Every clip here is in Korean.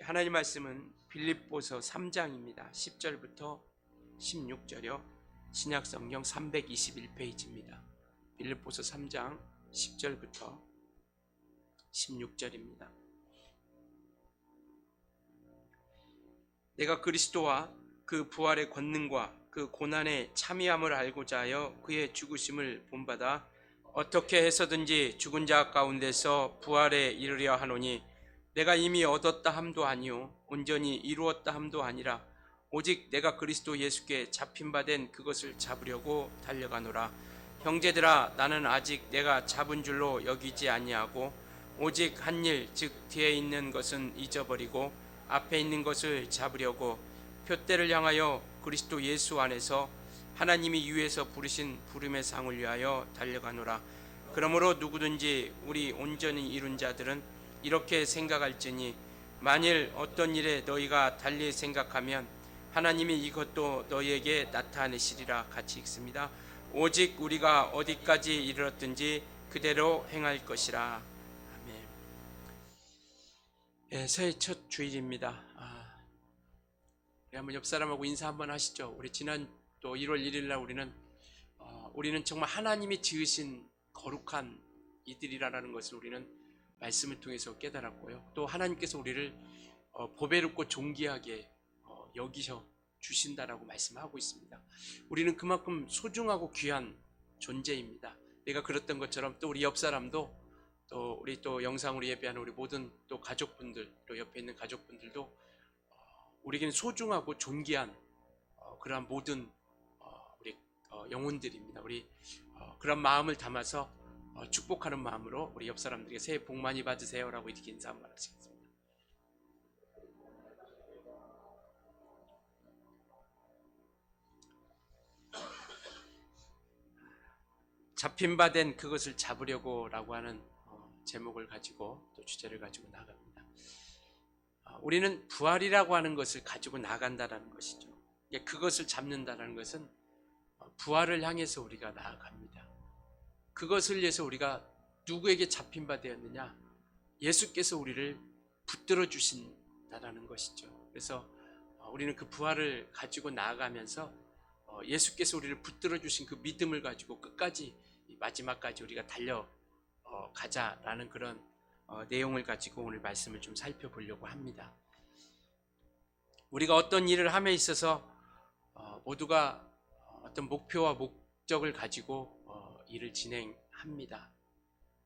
하나님 말씀은 빌립보서 3장입니다. 10절부터 16절이요. 신약성경 321페이지입니다. 빌립보서 3장 10절부터 16절입니다. 내가 그리스도와 그 부활의 권능과 그 고난의 참여함을 알고자 하여 그의 죽으심을 본받아 어떻게 해서든지 죽은 자 가운데서 부활에 이르려 하노니 내가 이미 얻었다 함도 아니요 온전히 이루었다 함도 아니라 오직 내가 그리스도 예수께 잡힌 바 된 그것을 잡으려고 달려가노라. 형제들아, 나는 아직 내가 잡은 줄로 여기지 아니하고 오직 한 일, 즉 뒤에 있는 것은 잊어버리고 앞에 있는 것을 잡으려고 표대를 향하여 그리스도 예수 안에서 하나님이 위에서 부르신 부름의 상을 위하여 달려가노라. 그러므로 누구든지 우리 온전히 이룬 자들은 이렇게 생각할지니 만일 어떤 일에 너희가 달리 생각하면 하나님이 이것도 너희에게 나타내시리라. 같이 읽습니다. 오직 우리가 어디까지 이르렀든지 그대로 행할 것이라. 아멘. 예, 새해 첫 주일입니다. 우리 한번 옆 사람하고 인사 한번 하시죠. 우리 지난 또 1월 1일 날 우리는 정말 하나님이 지으신 거룩한 이들이라는 것을 우리는 말씀을 통해서 깨달았고요. 또 하나님께서 우리를 보배롭고 존귀하게 여기셔 주신다라고 말씀하고 있습니다. 우리는 그만큼 소중하고 귀한 존재입니다. 내가 그랬던 것처럼 또 우리 옆 사람도 또 우리 또 영상으로 예배하는 우리 모든 또 가족분들, 또 옆에 있는 가족분들도 우리에게는 소중하고 존귀한 그러한 모든 우리 영혼들입니다. 우리 그런 마음을 담아서 축복하는 마음으로 우리 옆 사람들에게 새해 복 많이 받으세요라고 이렇게 인사 한번 하시겠습니다. 잡힌 바 된 그것을 잡으려고라고 하는 제목을 가지고 또 주제를 가지고 나갑니다. 우리는 부활이라고 하는 것을 가지고 나간다는 것이죠. 그것을 잡는다는 것은 부활을 향해서 우리가 나아갑니다. 그것을 위해서 우리가 누구에게 잡힌 바 되었느냐? 예수께서 우리를 붙들어 주신다라는 것이죠. 그래서 우리는 그 부활을 가지고 나아가면서 예수께서 우리를 붙들어 주신 그 믿음을 가지고 끝까지 마지막까지 우리가 달려가자라는 그런 내용을 가지고 오늘 말씀을 좀 살펴보려고 합니다. 우리가 어떤 일을 함에 있어서 모두가 어떤 목표와 목적을 가지고 일을 진행합니다.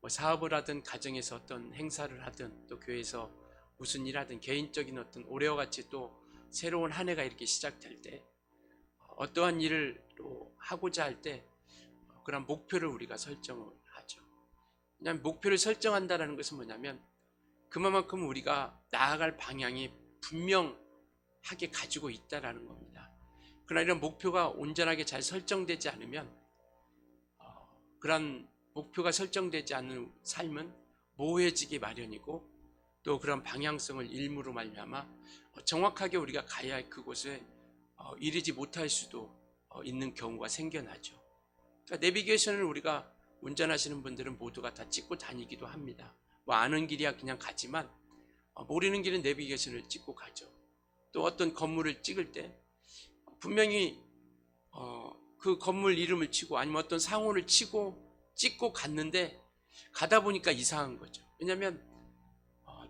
사업을 하든 가정에서 어떤 행사를 하든 또 교회에서 무슨 일 하든 개인적인 어떤 올해와 같이 또 새로운 한 해가 이렇게 시작될 때 어떠한 일을 또 하고자 할 때 그런 목표를 우리가 설정을 하죠. 왜냐하면 목표를 설정한다는 것은 뭐냐면 그만큼 우리가 나아갈 방향이 분명하게 가지고 있다는 겁니다. 그러나 이런 목표가 온전하게 잘 설정되지 않으면 그런 목표가 설정되지 않는 삶은 모호해지기 마련이고 또 그런 방향성을 잃음으로 말미암아 정확하게 우리가 가야 할 그곳에 이르지 못할 수도 있는 경우가 생겨나죠. 그러니까 내비게이션을 우리가 운전하시는 분들은 모두가 다 찍고 다니기도 합니다. 아는 길이야 그냥 가지만 모르는 길은 내비게이션을 찍고 가죠. 또 어떤 건물을 찍을 때 분명히 그 건물 이름을 치고 아니면 어떤 상호를 치고 찍고 갔는데 가다 보니까 이상한 거죠. 왜냐하면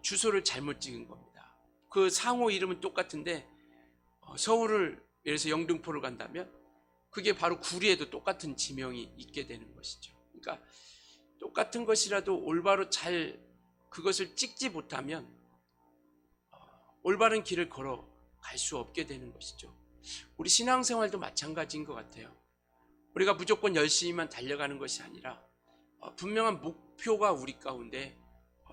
주소를 잘못 찍은 겁니다. 그 상호 이름은 똑같은데 서울을 예를 들어서 영등포를 간다면 그게 바로 구리에도 똑같은 지명이 있게 되는 것이죠. 그러니까 똑같은 것이라도 올바로 잘 그것을 찍지 못하면 올바른 길을 걸어갈 수 없게 되는 것이죠. 우리 신앙생활도 마찬가지인 것 같아요. 우리가 무조건 열심히만 달려가는 것이 아니라 분명한 목표가 우리 가운데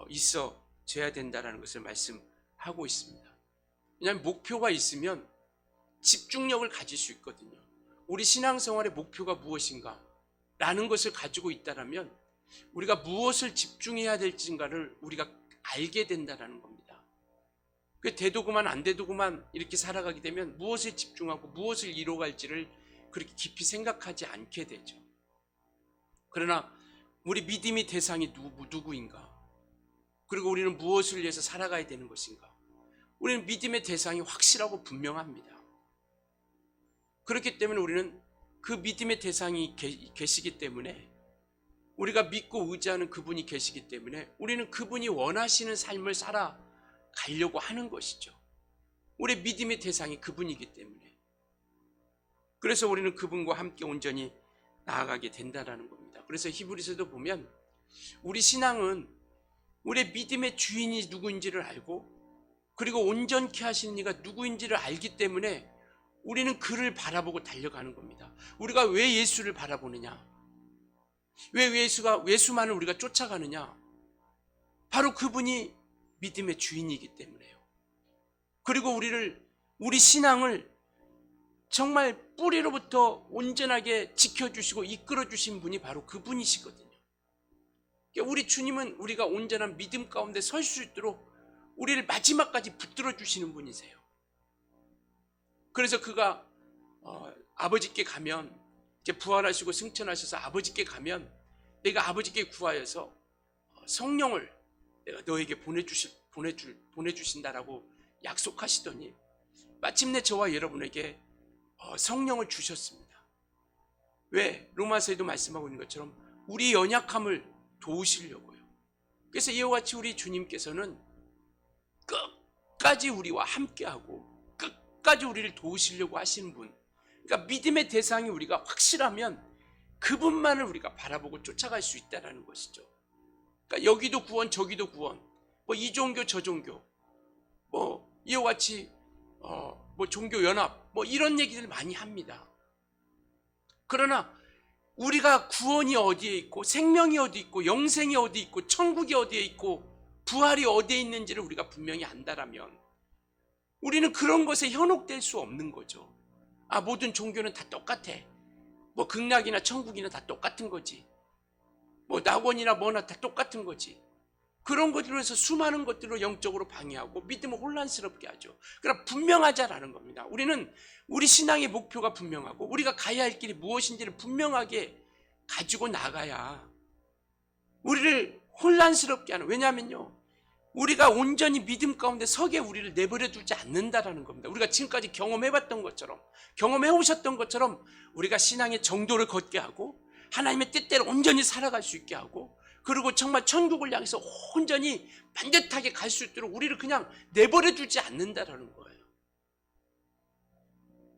있어져야 된다는 것을 말씀하고 있습니다. 왜냐하면 목표가 있으면 집중력을 가질 수 있거든요. 우리 신앙생활의 목표가 무엇인가? 라는 것을 가지고 있다면 우리가 무엇을 집중해야 될지인가를 우리가 알게 된다는 겁니다. 돼도 그만 안 돼도 그만 이렇게 살아가게 되면 무엇에 집중하고 무엇을 이뤄갈지를 그렇게 깊이 생각하지 않게 되죠. 그러나 우리 믿음의 대상이 누구인가? 그리고 우리는 무엇을 위해서 살아가야 되는 것인가? 우리는 믿음의 대상이 확실하고 분명합니다. 그렇기 때문에 우리는 그 믿음의 대상이 계시기 때문에, 우리가 믿고 의지하는 그분이 계시기 때문에 우리는 그분이 원하시는 삶을 살아가려고 하는 것이죠. 우리의 믿음의 대상이 그분이기 때문에. 그래서 우리는 그분과 함께 온전히 나아가게 된다는 겁니다. 그래서 히브리서도 보면 우리 신앙은 우리의 믿음의 주인이 누구인지를 알고, 그리고 온전케 하시는 이가 누구인지를 알기 때문에 우리는 그를 바라보고 달려가는 겁니다. 우리가 왜 예수를 바라보느냐? 왜 예수만을 우리가 쫓아가느냐? 바로 그분이 믿음의 주인이기 때문에요. 그리고 우리 신앙을 정말 뿌리로부터 온전하게 지켜주시고 이끌어주신 분이 바로 그분이시거든요. 그러니까 우리 주님은 우리가 온전한 믿음 가운데 설 수 있도록 우리를 마지막까지 붙들어 주시는 분이세요. 그래서 그가 아버지께 가면, 이제 부활하시고 승천하셔서 아버지께 가면 내가 아버지께 구하여서 성령을 내가 너에게 보내주신다라고 약속하시더니 마침내 저와 여러분에게 성령을 주셨습니다. 왜? 로마서에도 말씀하고 있는 것처럼 우리 연약함을 도우시려고요. 그래서 이와 같이 우리 주님께서는 끝까지 우리와 함께하고 끝까지 우리를 도우시려고 하시는 분. 그러니까 믿음의 대상이 우리가 확실하면 그분만을 우리가 바라보고 쫓아갈 수 있다는 것이죠. 그러니까 여기도 구원 저기도 구원, 뭐 이 종교 저 종교, 뭐 이와 같이 뭐 종교 연합, 뭐 이런 얘기들 많이 합니다. 그러나 우리가 구원이 어디에 있고 생명이 어디 있고 영생이 어디 있고 천국이 어디에 있고 부활이 어디에 있는지를 우리가 분명히 안다라면 우리는 그런 것에 현혹될 수 없는 거죠. 모든 종교는 다 똑같아. 뭐 극락이나 천국이나 다 똑같은 거지. 뭐 낙원이나 뭐나 다 똑같은 거지. 그런 것들로 해서 수많은 것들로 영적으로 방해하고 믿음을 혼란스럽게 하죠. 그러나 분명하자라는 겁니다. 우리는 우리 신앙의 목표가 분명하고 우리가 가야 할 길이 무엇인지를 분명하게 가지고 나가야 우리를 혼란스럽게 하는, 왜냐하면요, 우리가 온전히 믿음 가운데 서게 우리를 내버려 두지 않는다라는 겁니다. 우리가 지금까지 경험해봤던 것처럼, 경험해 오셨던 것처럼 우리가 신앙의 정도를 걷게 하고 하나님의 뜻대로 온전히 살아갈 수 있게 하고, 그리고 정말 천국을 향해서 온전히 반듯하게 갈 수 있도록 우리를 그냥 내버려 두지 않는다라는 거예요.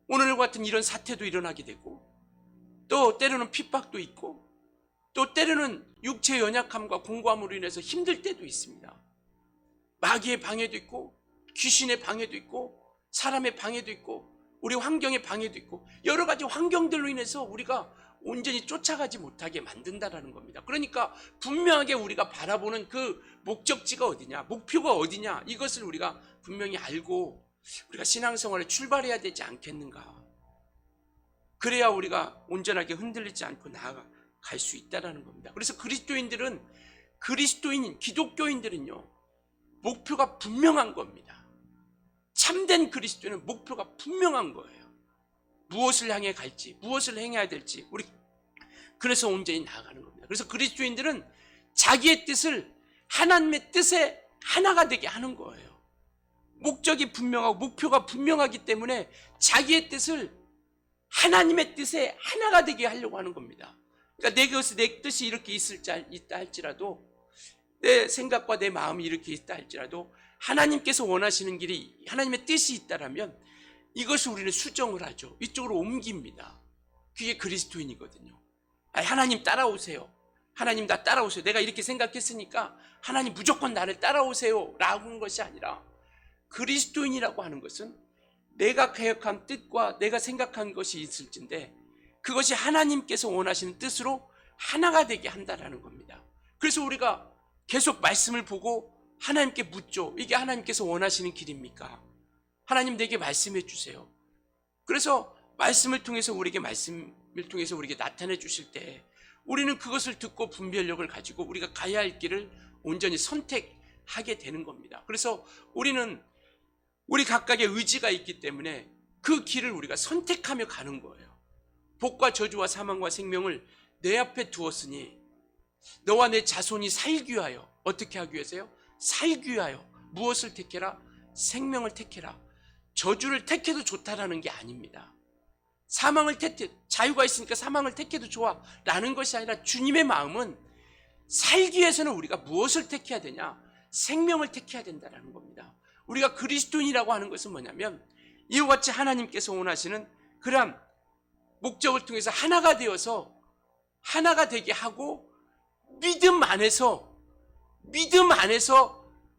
오늘과 같은 이런 사태도 일어나게 되고, 또 때로는 핍박도 있고, 또 때로는 육체의 연약함과 공고함으로 인해서 힘들 때도 있습니다. 마귀의 방해도 있고, 귀신의 방해도 있고, 사람의 방해도 있고, 우리 환경의 방해도 있고, 여러 가지 환경들로 인해서 우리가 온전히 쫓아가지 못하게 만든다라는 겁니다. 그러니까 분명하게 우리가 바라보는 그 목적지가 어디냐, 목표가 어디냐, 이것을 우리가 분명히 알고 우리가 신앙생활에 출발해야 되지 않겠는가. 그래야 우리가 온전하게 흔들리지 않고 나아갈 수 있다는 겁니다. 그래서 기독교인들은요, 목표가 분명한 겁니다. 참된 그리스도인은 목표가 분명한 거예요. 무엇을 향해 갈지, 무엇을 행해야 될지, 그래서 온전히 나아가는 겁니다. 그래서 그리스도인들은 자기의 뜻을 하나님의 뜻에 하나가 되게 하는 거예요. 목적이 분명하고 목표가 분명하기 때문에 자기의 뜻을 하나님의 뜻에 하나가 되게 하려고 하는 겁니다. 그러니까 내 뜻이 이렇게 있다 할지라도, 내 생각과 내 마음이 이렇게 있다 할지라도 하나님께서 원하시는 길이, 하나님의 뜻이 있다라면 이것을 우리는 수정을 하죠. 이쪽으로 옮깁니다. 그게 그리스도인이거든요. 하나님 따라오세요. 하나님 나 따라오세요. 내가 이렇게 생각했으니까 하나님 무조건 나를 따라오세요 라고 하는 것이 아니라, 그리스도인이라고 하는 것은 내가 계획한 뜻과 내가 생각한 것이 있을진데 그것이 하나님께서 원하시는 뜻으로 하나가 되게 한다는 겁니다. 그래서 우리가 계속 말씀을 보고 하나님께 묻죠. 이게 하나님께서 원하시는 길입니까? 하나님 내게 말씀해 주세요. 그래서 말씀을 통해서 우리에게 나타내 주실 때 우리는 그것을 듣고 분별력을 가지고 우리가 가야 할 길을 온전히 선택하게 되는 겁니다. 그래서 우리 각각의 의지가 있기 때문에 그 길을 우리가 선택하며 가는 거예요. 복과 저주와 사망과 생명을 내 앞에 두었으니 너와 내 자손이 살기 위하여, 어떻게 하기 위해서요? 살기 위하여 무엇을 택해라? 생명을 택해라. 저주를 택해도 좋다라는 게 아닙니다. 사망을 자유가 있으니까 사망을 택해도 좋아 라는 것이 아니라, 주님의 마음은 살기 위해서는 우리가 무엇을 택해야 되냐? 생명을 택해야 된다는 겁니다. 우리가 그리스도인이라고 하는 것은 뭐냐면, 이와 같이 하나님께서 원하시는 그러한 목적을 통해서 하나가 되어서 하나가 되게 하고, 믿음 안에서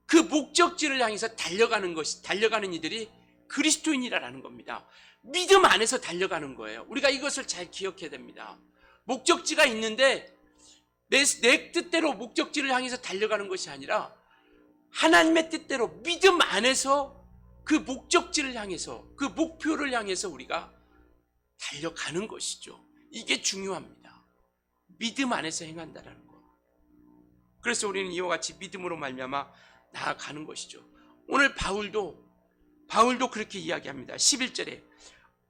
그 목적지를 향해서 달려가는 이들이 그리스도인이라는 겁니다. 믿음 안에서 달려가는 거예요. 우리가 이것을 잘 기억해야 됩니다. 목적지가 있는데 내 뜻대로 목적지를 향해서 달려가는 것이 아니라, 하나님의 뜻대로 믿음 안에서 그 목적지를 향해서, 그 목표를 향해서 우리가 달려가는 것이죠. 이게 중요합니다. 믿음 안에서 행한다는 것. 그래서 우리는 이와 같이 믿음으로 말미암아 나아가는 것이죠. 오늘 바울도 그렇게 이야기합니다. 11절에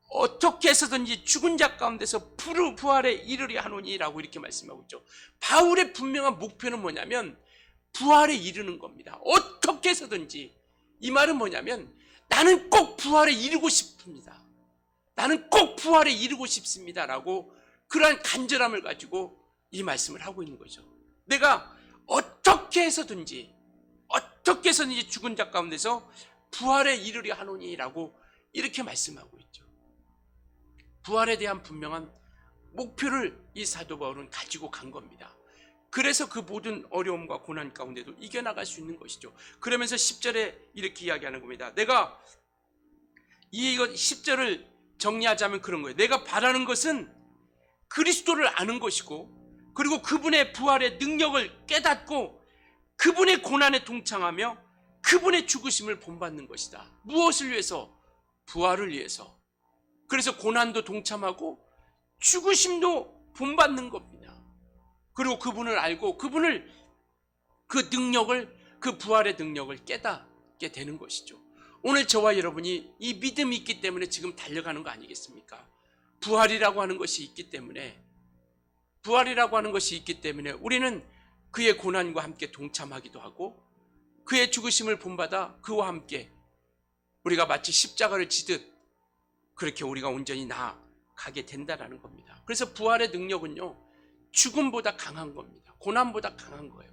어떻게 해서든지 죽은 자 가운데서 부활에 이르려 하노니라고 이렇게 말씀하고 있죠. 바울의 분명한 목표는 뭐냐면 부활에 이르는 겁니다. 어떻게 해서든지. 이 말은 뭐냐면, 나는 꼭 부활에 이르고 싶습니다. 나는 꼭 부활에 이르고 싶습니다 라고 그러한 간절함을 가지고 이 말씀을 하고 있는 거죠. 내가 어떻게 해서든지 죽은 자 가운데서 부활에 이르려 하노니라고 이렇게 말씀하고 있죠. 부활에 대한 분명한 목표를 이 사도 바울은 가지고 간 겁니다. 그래서 그 모든 어려움과 고난 가운데도 이겨나갈 수 있는 것이죠. 그러면서 10절에 이렇게 이야기하는 겁니다. 내가 이거 10절을 정리하자면 그런 거예요. 내가 바라는 것은 그리스도를 아는 것이고, 그리고 그분의 부활의 능력을 깨닫고 그분의 고난에 동참하며 그분의 죽으심을 본받는 것이다. 무엇을 위해서? 부활을 위해서. 그래서 고난도 동참하고 죽으심도 본받는 겁니다. 그리고 그분을 알고 그 부활의 능력을 깨닫게 되는 것이죠. 오늘 저와 여러분이 이 믿음이 있기 때문에 지금 달려가는 거 아니겠습니까? 부활이라고 하는 것이 있기 때문에 우리는 그의 고난과 함께 동참하기도 하고, 그의 죽으심을 본받아 그와 함께 우리가 마치 십자가를 지듯 그렇게 우리가 온전히 나아가게 된다는 겁니다. 그래서 부활의 능력은요, 죽음보다 강한 겁니다. 고난보다 강한 거예요.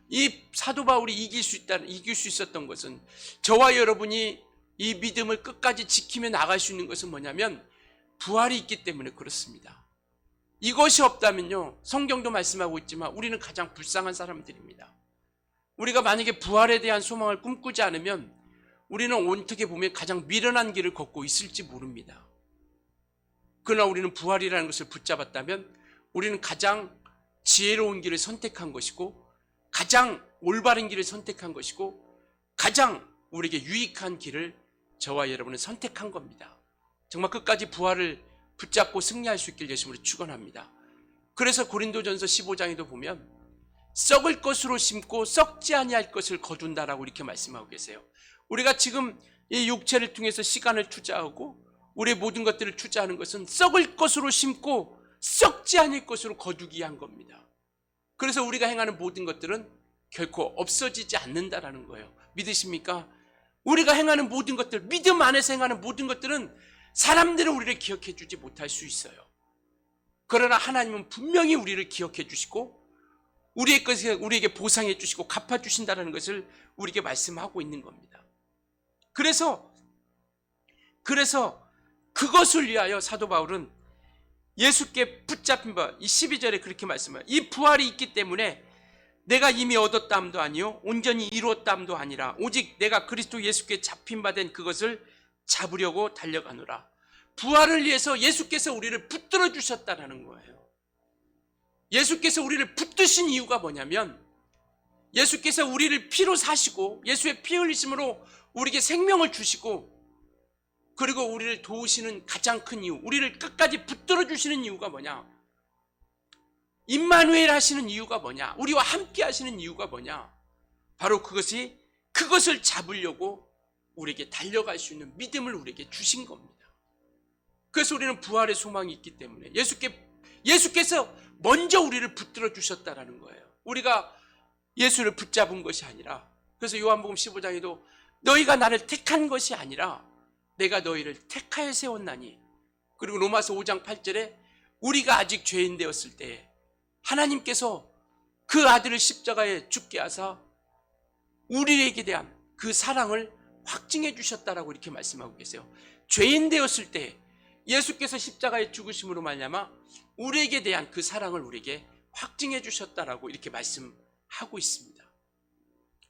이 사도 바울이 이길 수 있었던 것은, 저와 여러분이 이 믿음을 끝까지 지키며 나갈 수 있는 것은 뭐냐면 부활이 있기 때문에 그렇습니다. 이것이 없다면요, 성경도 말씀하고 있지만 우리는 가장 불쌍한 사람들입니다. 우리가 만약에 부활에 대한 소망을 꿈꾸지 않으면 우리는 어떻게 보면 가장 미련한 길을 걷고 있을지 모릅니다. 그러나 우리는 부활이라는 것을 붙잡았다면 우리는 가장 지혜로운 길을 선택한 것이고, 가장 올바른 길을 선택한 것이고, 가장 우리에게 유익한 길을 저와 여러분은 선택한 겁니다. 정말 끝까지 부활을 붙잡고 승리할 수 있길 예수님으로 축원합니다. 그래서 고린도전서 15장에도 보면 썩을 것으로 심고 썩지 아니할 것을 거둔다라고 이렇게 말씀하고 계세요. 우리가 지금 이 육체를 통해서 시간을 투자하고 우리의 모든 것들을 투자하는 것은 썩을 것으로 심고 썩지 않을 것으로 거두기 위한 겁니다. 그래서 우리가 행하는 모든 것들은 결코 없어지지 않는다라는 거예요. 믿으십니까? 우리가 행하는 모든 것들, 믿음 안에서 행하는 모든 것들은 사람들은 우리를 기억해 주지 못할 수 있어요. 그러나 하나님은 분명히 우리를 기억해 주시고 우리에게 보상해 주시고 갚아 주신다는 것을 우리에게 말씀하고 있는 겁니다. 그래서 그것을 위하여 사도 바울은 예수께 붙잡힌 바, 이 12절에 그렇게 말씀해요. 이 부활이 있기 때문에 내가 이미 얻었다함도 아니요 온전히 이루었다함도 아니라 오직 내가 그리스도 예수께 잡힌 바 된 그것을 잡으려고 달려가노라. 부활을 위해서 예수께서 우리를 붙들어 주셨다는 거예요. 예수께서 우리를 붙드신 이유가 뭐냐면, 예수께서 우리를 피로 사시고 예수의 피 흘리심으로 우리에게 생명을 주시고, 그리고 우리를 도우시는 가장 큰 이유, 우리를 끝까지 붙들어 주시는 이유가 뭐냐? 임마누엘 하시는 이유가 뭐냐? 우리와 함께 하시는 이유가 뭐냐? 바로 그것을 잡으려고 우리에게 달려갈 수 있는 믿음을 우리에게 주신 겁니다. 그래서 우리는 부활의 소망이 있기 때문에 예수께서 먼저 우리를 붙들어 주셨다라는 거예요. 우리가 예수를 붙잡은 것이 아니라, 그래서 요한복음 15장에도 너희가 나를 택한 것이 아니라 내가 너희를 택하여 세웠나니. 그리고 로마서 5장 8절에 우리가 아직 죄인 되었을 때에 하나님께서 그 아들을 십자가에 죽게 하사 우리에게 대한 그 사랑을 확증해 주셨다라고 이렇게 말씀하고 계세요. 죄인 되었을 때 예수께서 십자가에 죽으심으로 말미암아 우리에게 대한 그 사랑을 우리에게 확증해 주셨다라고 이렇게 말씀하고 있습니다.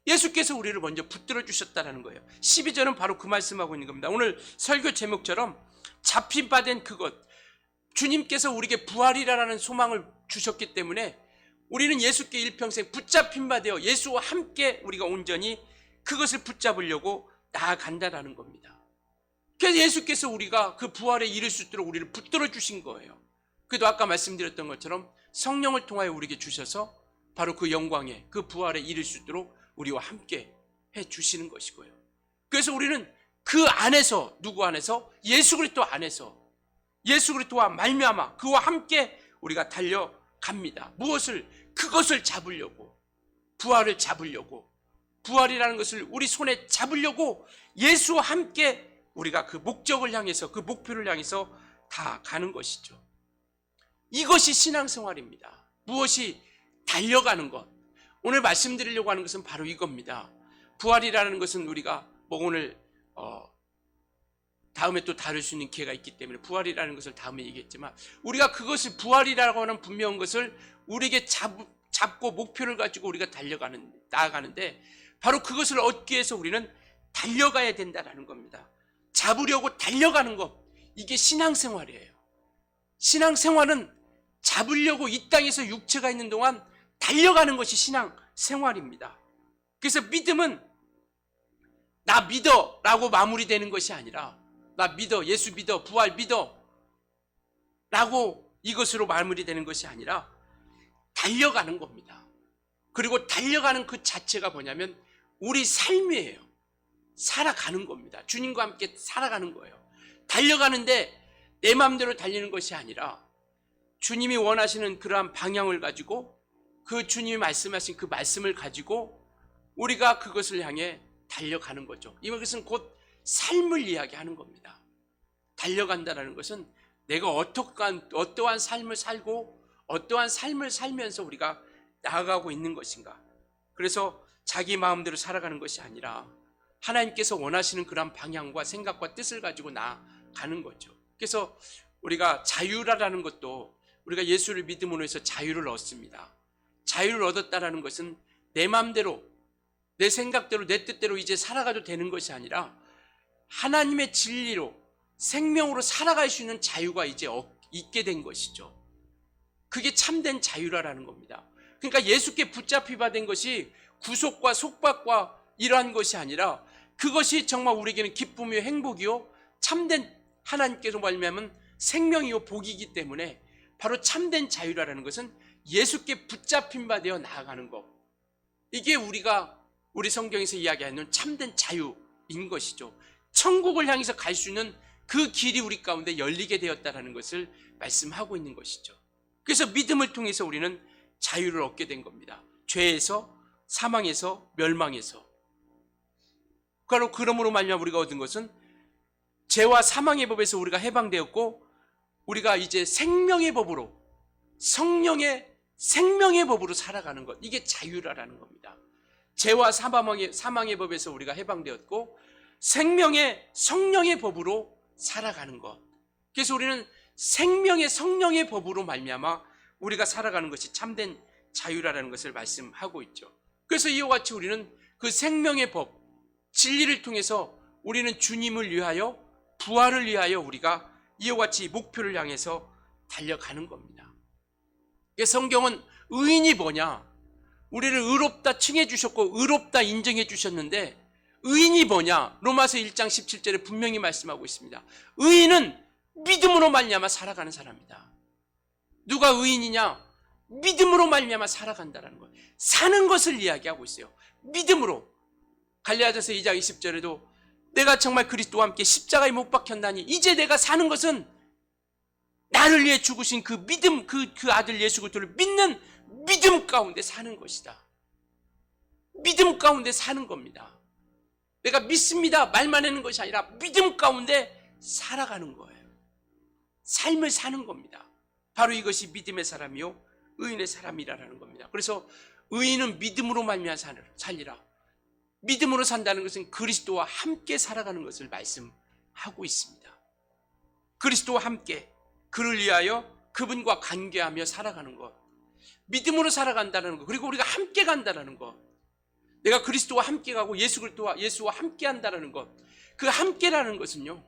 예수께서 우리를 먼저 붙들어 주셨다는 거예요. 12절은 바로 그 말씀하고 있는 겁니다. 오늘 설교 제목처럼 잡힌 바 된 그것, 주님께서 우리에게 부활이라는 소망을 주셨기 때문에 우리는 예수께 일평생 붙잡힌 바 되어 예수와 함께 우리가 온전히 그것을 붙잡으려고 나아간다라는 겁니다. 그래서 예수께서 우리가 그 부활에 이를 수 있도록 우리를 붙들어 주신 거예요. 그래도 아까 말씀드렸던 것처럼 성령을 통하여 우리에게 주셔서 바로 그 영광에 그 부활에 이를 수 있도록 우리와 함께 해 주시는 것이고요. 그래서 우리는 그 안에서, 누구 안에서? 예수 그리스도 안에서, 예수 그리스도와 말미암아 그와 함께 우리가 달려갑니다. 무엇을? 그것을 잡으려고, 부활을 잡으려고, 부활이라는 것을 우리 손에 잡으려고 예수와 함께 우리가 그 목적을 향해서, 그 목표를 향해서 다 가는 것이죠. 이것이 신앙생활입니다. 무엇이? 달려가는 것. 오늘 말씀드리려고 하는 것은 바로 이겁니다. 부활이라는 것은 우리가 오늘 다음에 또 다룰 수 있는 기회가 있기 때문에 부활이라는 것을 다음에 얘기했지만, 우리가 그것을 부활이라고 하는 분명한 것을 우리에게 잡고 목표를 가지고 우리가 나아가는데, 바로 그것을 얻기 위해서 우리는 달려가야 된다는 겁니다. 잡으려고 달려가는 것, 이게 신앙생활이에요. 신앙생활은 잡으려고 이 땅에서 육체가 있는 동안 달려가는 것이 신앙생활입니다. 그래서 믿음은 나 믿어 라고 마무리되는 것이 아니라, 나 믿어, 예수 믿어, 부활 믿어 라고 이것으로 마무리되는 것이 아니라 달려가는 겁니다. 그리고 달려가는 그 자체가 뭐냐면 우리 삶이에요. 살아가는 겁니다. 주님과 함께 살아가는 거예요. 달려가는데 내 마음대로 달리는 것이 아니라 주님이 원하시는 그러한 방향을 가지고, 그 주님이 말씀하신 그 말씀을 가지고 우리가 그것을 향해 달려가는 거죠. 이것은 곧 삶을 이야기하는 겁니다. 달려간다는 것은 내가 어떠한 삶을 살고 어떠한 삶을 살면서 우리가 나아가고 있는 것인가. 그래서 자기 마음대로 살아가는 것이 아니라 하나님께서 원하시는 그런 방향과 생각과 뜻을 가지고 나아가는 거죠. 그래서 우리가 자유라는 것도, 우리가 예수를 믿음으로 해서 자유를 얻습니다. 자유를 얻었다는 것은 내 마음대로, 내 생각대로, 내 뜻대로 이제 살아가도 되는 것이 아니라 하나님의 진리로, 생명으로 살아갈 수 있는 자유가 이제 있게 된 것이죠. 그게 참된 자유라는 겁니다. 그러니까 예수께 붙잡히 받은 것이 구속과 속박과 이러한 것이 아니라, 그것이 정말 우리에게는 기쁨이요 행복이요 참된 하나님께서 말미암은 생명이요 복이기 때문에, 바로 참된 자유라는 것은 예수께 붙잡힌 바 되어 나아가는 것, 이게 우리 성경에서 이야기하는 참된 자유인 것이죠. 천국을 향해서 갈 수 있는 그 길이 우리 가운데 열리게 되었다는 것을 말씀하고 있는 것이죠. 그래서 믿음을 통해서 우리는 자유를 얻게 된 겁니다. 죄에서, 사망에서, 멸망에서. 그러므로 말미암아 우리가 얻은 것은 죄와 사망의 법에서 우리가 해방되었고, 우리가 이제 생명의 법으로, 성령의 생명의 법으로 살아가는 것, 이게 자유라는 겁니다. 죄와 사망의 법에서 우리가 해방되었고 생명의 성령의 법으로 살아가는 것. 그래서 우리는 생명의 성령의 법으로 말미암아 우리가 살아가는 것이 참된 자유라는 것을 말씀하고 있죠. 그래서 이와 같이 우리는 그 생명의 법, 진리를 통해서 우리는 주님을 위하여, 부활을 위하여 우리가 이와 같이 목표를 향해서 달려가는 겁니다. 성경은 의인이 뭐냐, 우리를 의롭다 칭해 주셨고 의롭다 인정해 주셨는데, 의인이 뭐냐, 로마서 1장 17절에 분명히 말씀하고 있습니다. 의인은 믿음으로 말미암아 살아가는 사람이다. 누가 의인이냐? 믿음으로 말미암아 살아간다는 거예요. 사는 것을 이야기하고 있어요. 믿음으로. 갈라디아서 2장 20절에도 내가 정말 그리스도와 함께 십자가에 못 박혔나니 이제 내가 사는 것은 나를 위해 죽으신 그 믿음, 그 아들 예수 그리스도를 믿는 믿음 가운데 사는 것이다. 믿음 가운데 사는 겁니다. 내가 믿습니다 말만 하는 것이 아니라 믿음 가운데 살아가는 거예요. 삶을 사는 겁니다. 바로 이것이 믿음의 사람이요 의인의 사람이라는 겁니다. 그래서 의인은 믿음으로 말미암아 살리라. 믿음으로 산다는 것은 그리스도와 함께 살아가는 것을 말씀하고 있습니다. 그리스도와 함께 그를 위하여 그분과 관계하며 살아가는 것, 믿음으로 살아간다는 것, 그리고 우리가 함께 간다는 것, 내가 그리스도와 함께 가고 예수와 함께 한다는 것, 그 함께라는 것은요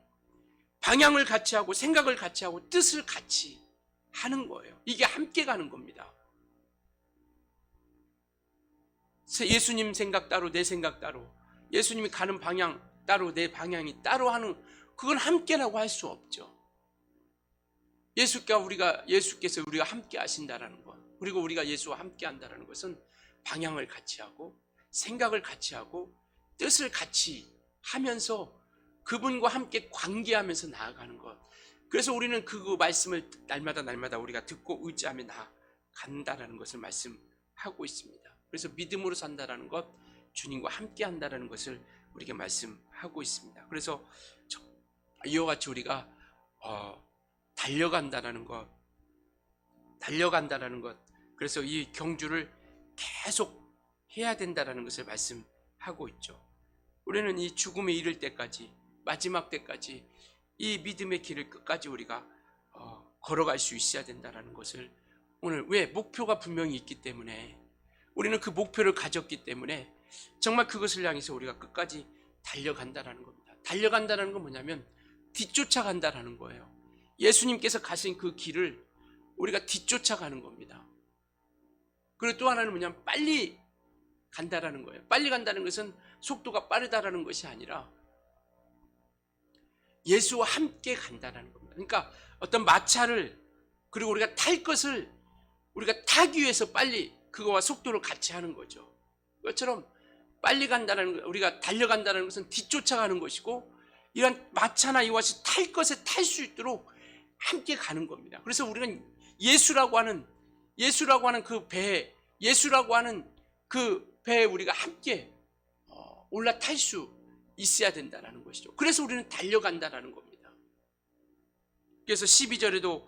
방향을 같이 하고 생각을 같이 하고 뜻을 같이 하는 거예요. 이게 함께 가는 겁니다. 예수님 생각 따로 내 생각 따로, 예수님이 가는 방향 따로 내 방향이 따로 하는, 그건 함께라고 할 수 없죠. 예수께서 우리가 함께 하신다라는 것, 그리고 우리가 예수와 함께 한다는 것은 방향을 같이 하고 생각을 같이 하고 뜻을 같이 하면서 그분과 함께 관계하면서 나아가는 것. 그래서 우리는 그 말씀을 날마다 우리가 듣고 의지하며 나아간다라는 것을 말씀하고 있습니다. 그래서 믿음으로 산다라는 것, 주님과 함께 한다라는 것을 우리에게 말씀하고 있습니다. 그래서 이와 같이 우리가 달려간다라는 것, 그래서 이 경주를 계속 해야 된다라는 것을 말씀하고 있죠. 우리는 이 죽음에 이를 때까지, 마지막 때까지 이 믿음의 길을 끝까지 우리가 걸어갈 수 있어야 된다라는 것을, 오늘 왜 목표가 분명히 있기 때문에, 우리는 그 목표를 가졌기 때문에 정말 그것을 향해서 우리가 끝까지 달려간다라는 겁니다. 달려간다는 건 뭐냐면 뒤쫓아간다라는 거예요. 예수님께서 가신 그 길을 우리가 뒤쫓아가는 겁니다. 그리고 또 하나는 뭐냐면 빨리 간다라는 거예요. 빨리 간다는 것은 속도가 빠르다라는 것이 아니라 예수와 함께 간다라는 겁니다. 그러니까 어떤 마차를, 그리고 우리가 탈 것을 우리가 타기 위해서 빨리 그거와 속도를 같이 하는 거죠. 그것처럼 빨리 간다는 것, 우리가 달려간다는 것은 뒤쫓아가는 것이고, 이런 마차나 이와 같이 탈 것에 탈 수 있도록 함께 가는 겁니다. 그래서 우리는 예수라고 하는 그 배에, 예수라고 하는 그 배에 우리가 함께 올라탈 수 있어야 된다는 것이죠. 그래서 우리는 달려간다는 겁니다. 그래서 12절에도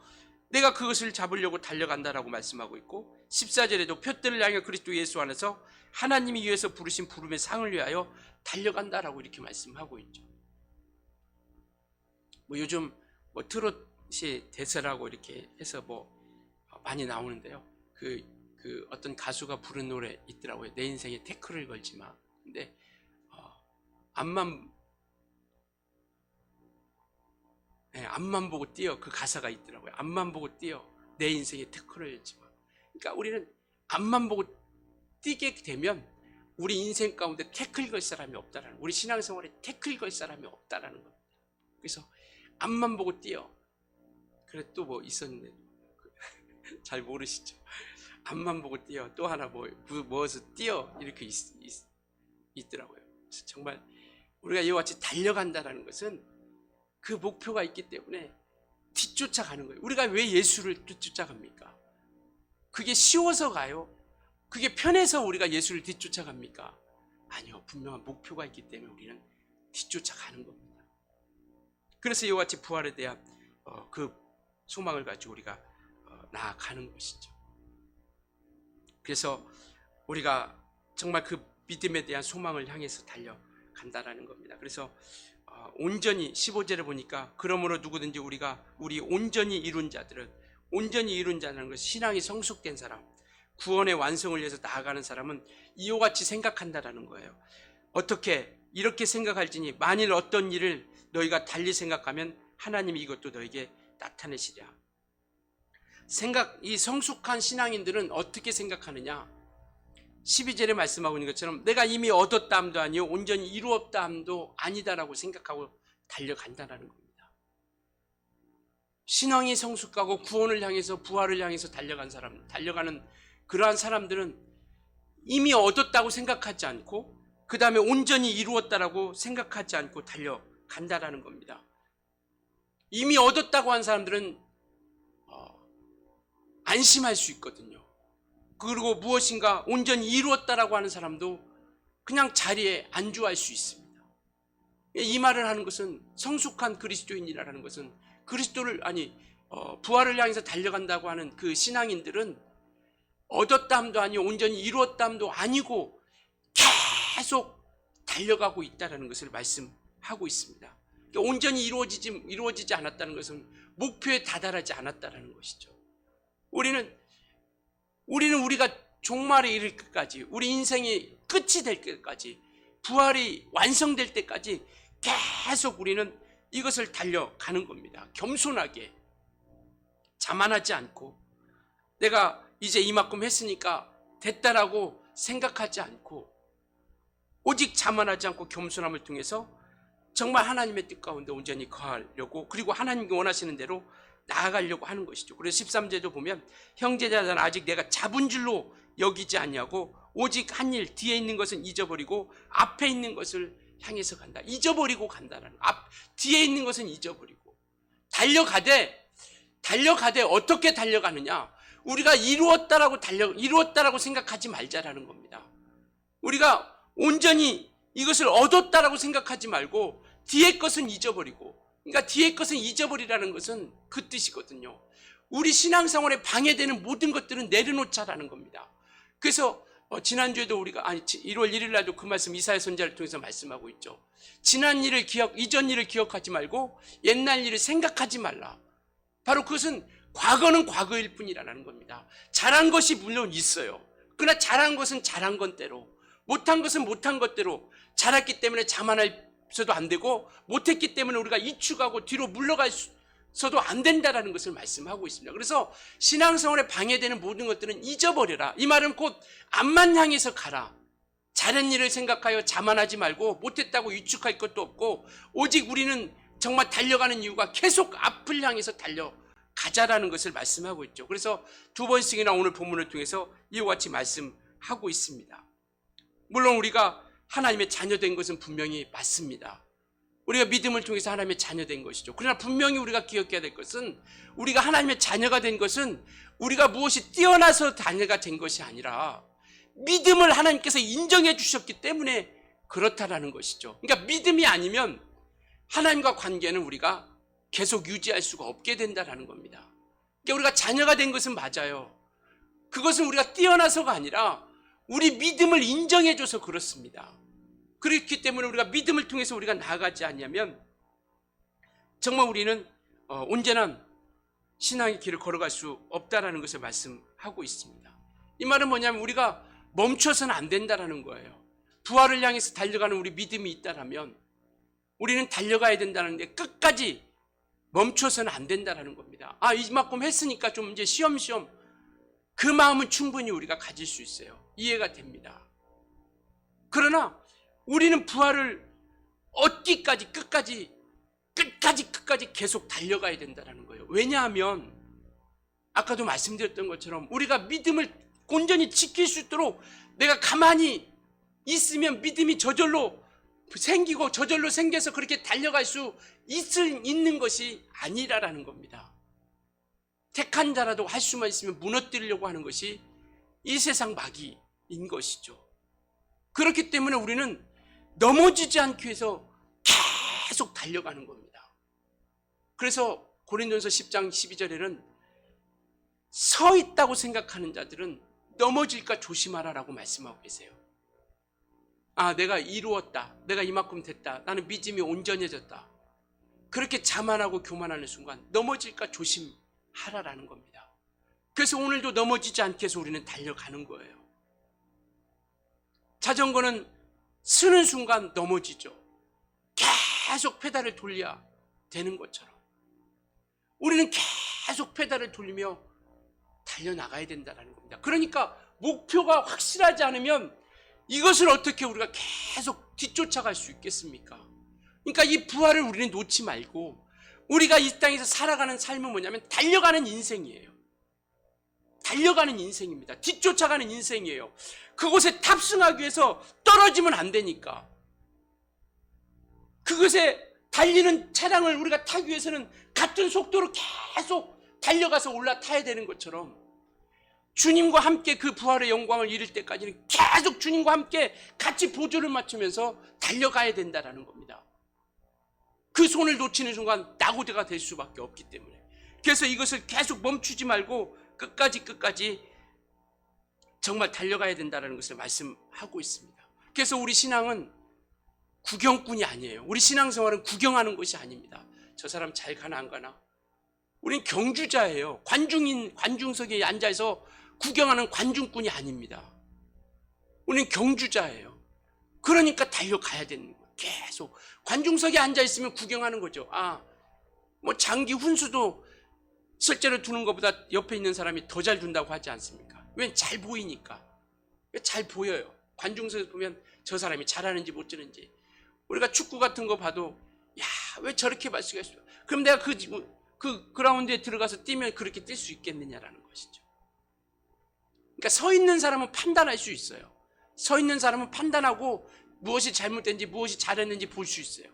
내가 그것을 잡으려고 달려간다라고 말씀하고 있고, 14절에도 표대를 향해 그리스도 예수 안에서 하나님이 위해서 부르신 부름의 상을 위하여 달려간다라고 이렇게 말씀하고 있죠. 요즘 트롯이 대세라고 이렇게 해서 많이 나오는데요. 그 어떤 가수가 부른 노래 있더라고요. 내 인생에 태클을 걸지 마. 근데 앞만 보고 뛰어, 그 가사가 있더라고요. 앞만 보고 뛰어, 내 인생에 태클을 걸지 마. 그러니까 우리는 앞만 보고 뛰게 되면 우리 인생 가운데 태클 걸 사람이 없다라는, 우리 신앙생활에 태클 걸 사람이 없다라는 겁니다. 그래서 앞만 보고 뛰어. 그래, 또 있었는데 잘 모르시죠? 앞만 보고 뛰어. 또 하나 무엇을 뛰어, 이렇게 있더라고요. 그래서 정말 우리가 이와 같이 달려간다는 것은 그 목표가 있기 때문에 뒤쫓아가는 거예요. 우리가 왜 예수를 뒤쫓아갑니까? 그게 쉬워서 가요? 그게 편해서 우리가 예수를 뒤쫓아갑니까? 아니요. 분명한 목표가 있기 때문에 우리는 뒤쫓아가는 겁니다. 그래서 이와 같이 부활에 대한 그 소망을 가지고 우리가 나아가는 것이죠. 그래서 우리가 정말 그 믿음에 대한 소망을 향해서 달려간다라는 겁니다. 그래서 온전히 15절에 보니까, 그러므로 누구든지 우리 온전히 이룬 자들은, 온전히 이룬 자라는 것은 신앙이 성숙된 사람, 구원의 완성을 위해서 나아가는 사람은 이와 같이 생각한다라는 거예요. 어떻게? 이렇게 생각할지니 만일 어떤 일을 너희가 달리 생각하면 하나님이 이것도 너에게 나타내시랴. 이 성숙한 신앙인들은 어떻게 생각하느냐? 12절에 말씀하고 있는 것처럼 내가 이미 얻었다 함도 아니요 온전히 이루었다 함도 아니다라고 생각하고 달려간다는 겁니다. 신앙이 성숙하고 구원을 향해서, 부활을 향해서 달려가는 그러한 사람들은 이미 얻었다고 생각하지 않고, 그 다음에 온전히 이루었다라고 생각하지 않고 달려간다라는 겁니다. 이미 얻었다고 한 사람들은 안심할 수 있거든요. 그리고 무엇인가 온전히 이루었다라고 하는 사람도 그냥 자리에 안주할 수 있습니다. 이 말을 하는 것은 성숙한 그리스도인이라는 것은 그리스도를 부활을 향해서 달려간다고 하는 그 신앙인들은 얻었다함도 아니고 온전히 이루었다함도 아니고 계속 달려가고 있다는 것을 말씀하고 있습니다. 그러니까 온전히 이루어지지 않았다는 것은 목표에 다다르지 않았다는 것이죠. 우리는 우리가 종말에 이를 때까지, 우리 인생이 끝이 될 때까지, 부활이 완성될 때까지 계속 우리는 이것을 달려가는 겁니다. 겸손하게, 자만하지 않고, 내가 이제 이만큼 했으니까 됐다라고 생각하지 않고, 오직 자만하지 않고 겸손함을 통해서 정말 하나님의 뜻 가운데 온전히 거하려고, 그리고 하나님이 원하시는 대로 나아가려고 하는 것이죠. 그래서 13절도 보면 형제자는 아직 내가 잡은 줄로 여기지 아니하고 오직 한 일, 뒤에 있는 것은 잊어버리고 앞에 있는 것을 향해서 간다. 잊어버리고 간다는, 뒤에 있는 것은 잊어버리고 달려가되 어떻게 달려가느냐? 우리가 이루었다라고 생각하지 말자라는 겁니다. 우리가 온전히 이것을 얻었다라고 생각하지 말고 뒤에 것은 잊어버리고, 그러니까 뒤에 것은 잊어버리라는 것은 그 뜻이거든요. 우리 신앙생활에 방해되는 모든 것들은 내려놓자라는 겁니다. 그래서 지난주에도 우리가 1월 1일 날도 그 말씀 이사야 선지자를 통해서 말씀하고 있죠. 이전 일을 기억하지 말고 옛날 일을 생각하지 말라. 바로 그것은 과거는 과거일 뿐이라는 겁니다. 잘한 것이 물론 있어요. 그러나 잘한 것은 잘한 것대로, 못한 것은 못한 것대로, 잘했기 때문에 자만해서도 안 되고 못했기 때문에 우리가 이축하고 뒤로 물러가서도 안 된다는 것을 말씀하고 있습니다. 그래서 신앙생활에 방해되는 모든 것들은 잊어버려라. 이 말은 곧 앞만 향해서 가라. 잘한 일을 생각하여 자만하지 말고 못했다고 위축할 것도 없고, 오직 우리는 정말 달려가는 이유가 계속 앞을 향해서 달려가자라는 것을 말씀하고 있죠. 그래서 두 번씩이나 오늘 본문을 통해서 이와 같이 말씀하고 있습니다. 물론 우리가 하나님의 자녀된 것은 분명히 맞습니다. 우리가 믿음을 통해서 하나님의 자녀된 것이죠. 그러나 분명히 우리가 기억해야 될 것은, 우리가 하나님의 자녀가 된 것은 우리가 무엇이 뛰어나서 자녀가 된 것이 아니라 믿음을 하나님께서 인정해 주셨기 때문에 그렇다라는 것이죠. 그러니까 믿음이 아니면 하나님과 관계는 우리가 계속 유지할 수가 없게 된다는 겁니다. 그러니까 우리가 자녀가 된 것은 맞아요. 그것은 우리가 뛰어나서가 아니라 우리 믿음을 인정해 줘서 그렇습니다. 그렇기 때문에 우리가 믿음을 통해서 우리가 나아가지 않냐면 정말 우리는 온전한 신앙의 길을 걸어갈 수 없다라는 것을 말씀하고 있습니다. 이 말은 뭐냐면 우리가 멈춰서는 안 된다라는 거예요. 부활을 향해서 달려가는 우리 믿음이 있다라면 우리는 달려가야 된다는데 끝까지 멈춰서는 안 된다라는 겁니다. 이만큼 했으니까 좀 이제 쉬엄쉬엄, 그 마음은 충분히 우리가 가질 수 있어요. 이해가 됩니다. 그러나 우리는 부활을 얻기까지 끝까지 계속 달려가야 된다는 거예요. 왜냐하면 아까도 말씀드렸던 것처럼 우리가 믿음을 온전히 지킬 수 있도록 내가 가만히 있으면 믿음이 저절로 생기고 저절로 생겨서 그렇게 달려갈 수 있는 것이 아니라는 겁니다. 택한 자라도 할 수만 있으면 무너뜨리려고 하는 것이 이 세상 마귀인 것이죠. 그렇기 때문에 우리는 넘어지지 않기 위해서 계속 달려가는 겁니다. 그래서 고린도전서 10장 12절에는 서 있다고 생각하는 자들은 넘어질까 조심하라라고 말씀하고 계세요. 내가 이루었다, 내가 이만큼 됐다, 나는 믿음이 온전해졌다, 그렇게 자만하고 교만하는 순간 넘어질까 조심하라라는 겁니다. 그래서 오늘도 넘어지지 않게 해서 우리는 달려가는 거예요. 자전거는 쓰는 순간 넘어지죠. 계속 페달을 돌려야 되는 것처럼 우리는 계속 페달을 돌리며 달려나가야 된다는 겁니다. 그러니까 목표가 확실하지 않으면 이것을 어떻게 우리가 계속 뒤쫓아갈 수 있겠습니까? 그러니까 이 부활을 우리는 놓지 말고 우리가 이 땅에서 살아가는 삶은 뭐냐면 달려가는 인생이에요. 달려가는 인생입니다. 뒤쫓아가는 인생이에요. 그곳에 탑승하기 위해서 떨어지면 안 되니까. 그것에 달리는 차량을 우리가 타기 위해서는 같은 속도로 계속 달려가서 올라타야 되는 것처럼 주님과 함께 그 부활의 영광을 이룰 때까지는 계속 주님과 함께 같이 보조를 맞추면서 달려가야 된다는 겁니다. 그 손을 놓치는 순간 낙오대가 될 수밖에 없기 때문에, 그래서 이것을 계속 멈추지 말고 끝까지 정말 달려가야 된다는 것을 말씀하고 있습니다. 그래서 우리 신앙은 구경꾼이 아니에요. 우리 신앙생활은 구경하는 것이 아닙니다. 저 사람 잘 가나 안 가나? 우린 경주자예요. 관중석에 앉아서 구경하는 관중꾼이 아닙니다. 우리는 경주자예요. 그러니까 달려가야 되는 거예요. 계속 관중석에 앉아 있으면 구경하는 거죠. 뭐 장기 훈수도 실제로 두는 것보다 옆에 있는 사람이 더 잘 둔다고 하지 않습니까? 왜? 잘 보이니까. 잘 보여요. 관중석에서 보면 저 사람이 잘하는지 못 주는지. 우리가 축구 같은 거 봐도 야, 왜 저렇게 발 수가 있어? 그럼 내가 그 그라운드에 들어가서 뛰면 그렇게 뛸 수 있겠느냐라는 것이죠. 그러니까 서 있는 사람은 판단할 수 있어요. 서 있는 사람은 판단하고 무엇이 잘못된지 무엇이 잘했는지 볼 수 있어요.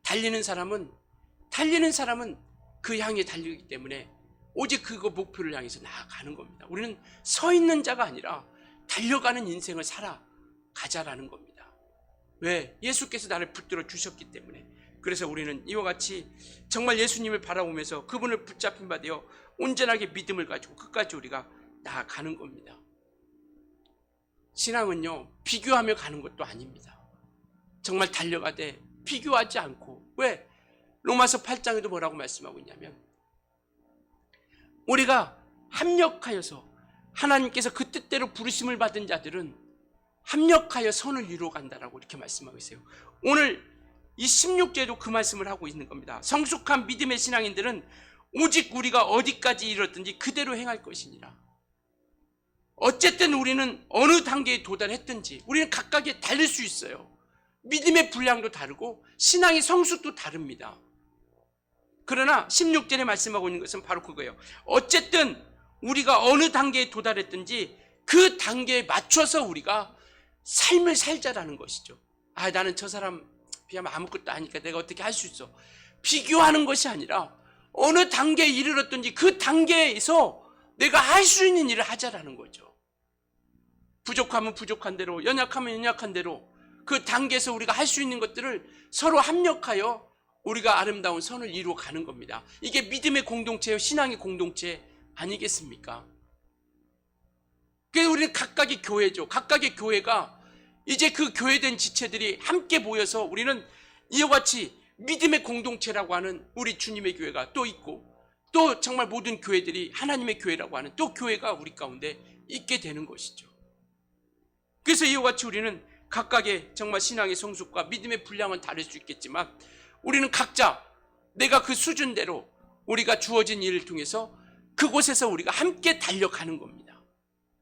달리는 사람은 그 향해 달리기 때문에 오직 그거 목표를 향해서 나아가는 겁니다. 우리는 서 있는 자가 아니라 달려가는 인생을 살아가자라는 겁니다. 왜? 예수께서 나를 붙들어 주셨기 때문에. 그래서 우리는 이와 같이 정말 예수님을 바라보면서 그분을 붙잡힌 바 되어 온전하게 믿음을 가지고 끝까지 우리가 나아가는 겁니다. 신앙은요, 비교하며 가는 것도 아닙니다. 정말 달려가되 비교하지 않고. 왜? 로마서 8장에도 뭐라고 말씀하고 있냐면, 우리가 합력하여서 하나님께서 그 뜻대로 부르심을 받은 자들은 합력하여 선을 이루어 간다라고 이렇게 말씀하고 있어요. 오늘 이 16절에도 그 말씀을 하고 있는 겁니다. 성숙한 믿음의 신앙인들은 오직 우리가 어디까지 이르렀든지 그대로 행할 것이니라. 어쨌든 우리는 어느 단계에 도달했든지 우리는 각각에 다를 수 있어요. 믿음의 분량도 다르고 신앙의 성숙도 다릅니다. 그러나 16절에 말씀하고 있는 것은 바로 그거예요. 어쨌든 우리가 어느 단계에 도달했든지 그 단계에 맞춰서 우리가 삶을 살자라는 것이죠. 나는 저 사람 비하면 아무것도 아니까 내가 어떻게 할 수 있어. 비교하는 것이 아니라 어느 단계에 이르렀든지 그 단계에서 내가 할 수 있는 일을 하자라는 거죠. 부족하면 부족한 대로, 연약하면 연약한 대로 그 단계에서 우리가 할 수 있는 것들을 서로 합력하여 우리가 아름다운 선을 이루어 가는 겁니다. 이게 믿음의 공동체요, 신앙의 공동체 아니겠습니까? 그래서 우리는 각각의 교회죠. 각각의 교회가 이제 그 교회된 지체들이 함께 모여서 우리는 이와 같이 믿음의 공동체라고 하는 우리 주님의 교회가 또 있고, 또 정말 모든 교회들이 하나님의 교회라고 하는 또 교회가 우리 가운데 있게 되는 것이죠. 그래서 이와 같이 우리는 각각의 정말 신앙의 성숙과 믿음의 분량은 다를 수 있겠지만 우리는 각자 내가 그 수준대로 우리가 주어진 일을 통해서 그곳에서 우리가 함께 달려가는 겁니다.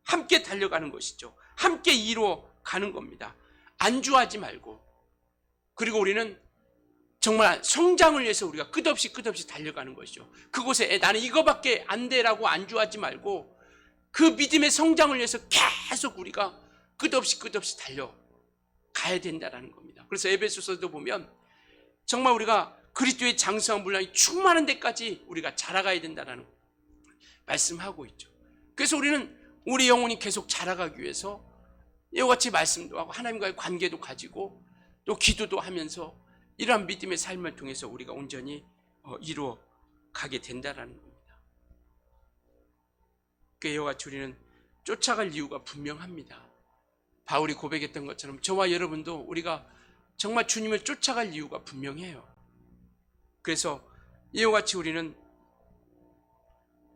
함께 달려가는 것이죠. 함께 이루어 가는 겁니다. 안주하지 말고. 그리고 우리는 정말 성장을 위해서 우리가 끝없이 달려가는 것이죠. 그곳에 나는 이거밖에 안 돼라고 안주하지 말고 그 믿음의 성장을 위해서 계속 우리가 끝없이 달려가야 된다는 겁니다. 그래서 에베소서도 보면 정말 우리가 그리스도의 장성한 분량이 충만한 데까지 우리가 자라가야 된다는 말씀하고 있죠. 그래서 우리는 우리 영혼이 계속 자라가기 위해서 이와 같이 말씀도 하고 하나님과의 관계도 가지고 또 기도도 하면서 이러한 믿음의 삶을 통해서 우리가 온전히 이루어 가게 된다는 겁니다. 이와 같이 우리는 쫓아갈 이유가 분명합니다. 바울이 고백했던 것처럼 저와 여러분도 우리가 정말 주님을 쫓아갈 이유가 분명해요. 그래서 이와 같이 우리는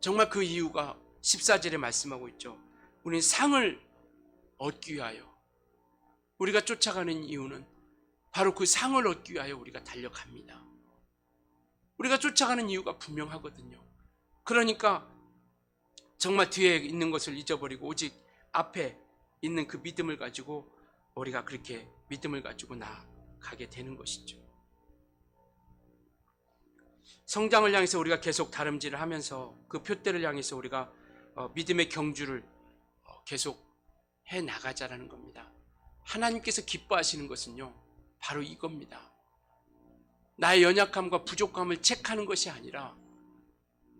정말 그 이유가 14절에 말씀하고 있죠. 우리는 상을 얻기 위하여, 우리가 쫓아가는 이유는 바로 그 상을 얻기 위하여 우리가 달려갑니다. 우리가 쫓아가는 이유가 분명하거든요. 그러니까 정말 뒤에 있는 것을 잊어버리고 오직 앞에 있는 그 믿음을 가지고 우리가 그렇게 믿음을 가지고 나아가게 되는 것이죠. 성장을 향해서 우리가 계속 다름질을 하면서 그 표대를 향해서 우리가 믿음의 경주를 계속 해 나가자라는 겁니다. 하나님께서 기뻐하시는 것은요, 바로 이겁니다. 나의 연약함과 부족함을 체크하는 것이 아니라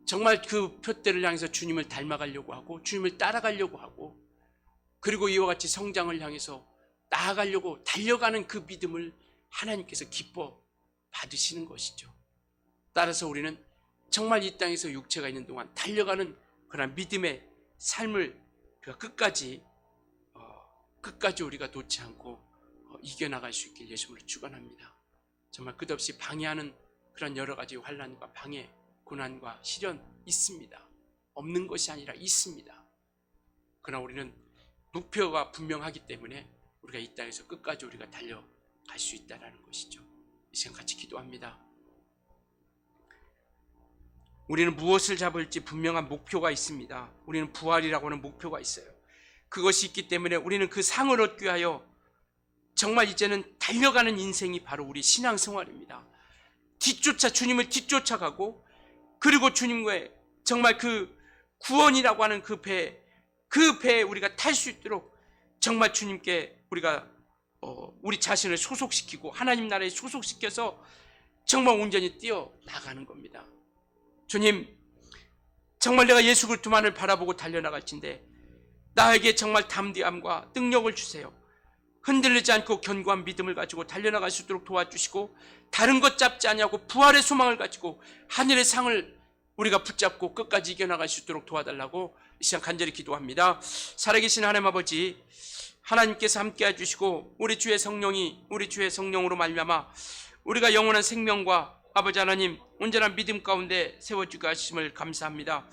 정말 그 표대를 향해서 주님을 닮아가려고 하고 주님을 따라가려고 하고 그리고 이와 같이 성장을 향해서 나아가려고 달려가는 그 믿음을 하나님께서 기뻐하시는 받으시는 것이죠. 따라서 우리는 정말 이 땅에서 육체가 있는 동안 달려가는 그런 믿음의 삶을 우리가 끝까지 우리가 놓지 않고 이겨나갈 수 있길 예수님으로 축원합니다. 정말 끝없이 방해하는 그런 여러 가지 환난과 방해, 고난과 시련 있습니다. 없는 것이 아니라 있습니다. 그러나 우리는 목표가 분명하기 때문에 우리가 이 땅에서 끝까지 우리가 달려갈 수 있다는 것이죠. 이 시간 같이 기도합니다. 우리는 무엇을 잡을지 분명한 목표가 있습니다. 우리는 부활이라고 하는 목표가 있어요. 그것이 있기 때문에 우리는 그 상을 얻기 위하여 정말 이제는 달려가는 인생이 바로 우리 신앙생활입니다. 주님을 뒤쫓아가고, 그리고 주님과의 정말 그 구원이라고 하는 그 배에 우리가 탈 수 있도록 정말 주님께 우리가 우리 자신을 소속시키고 하나님 나라에 소속시켜서 정말 온전히 뛰어 나가는 겁니다. 주님, 정말 내가 예수 그리스도만을 바라보고 달려나갈진데 나에게 정말 담대함과 능력을 주세요. 흔들리지 않고 견고한 믿음을 가지고 달려나갈 수 있도록 도와주시고, 다른 것 잡지 아니하고 부활의 소망을 가지고 하늘의 상을 우리가 붙잡고 끝까지 이겨나갈 수 있도록 도와달라고 이 시간 간절히 기도합니다. 살아계신 하나님 아버지, 하나님께서 함께 해주시고 우리 주의 성령으로 말미암아 우리가 영원한 생명과 아버지 하나님 온전한 믿음 가운데 세워주게 하심을 감사합니다.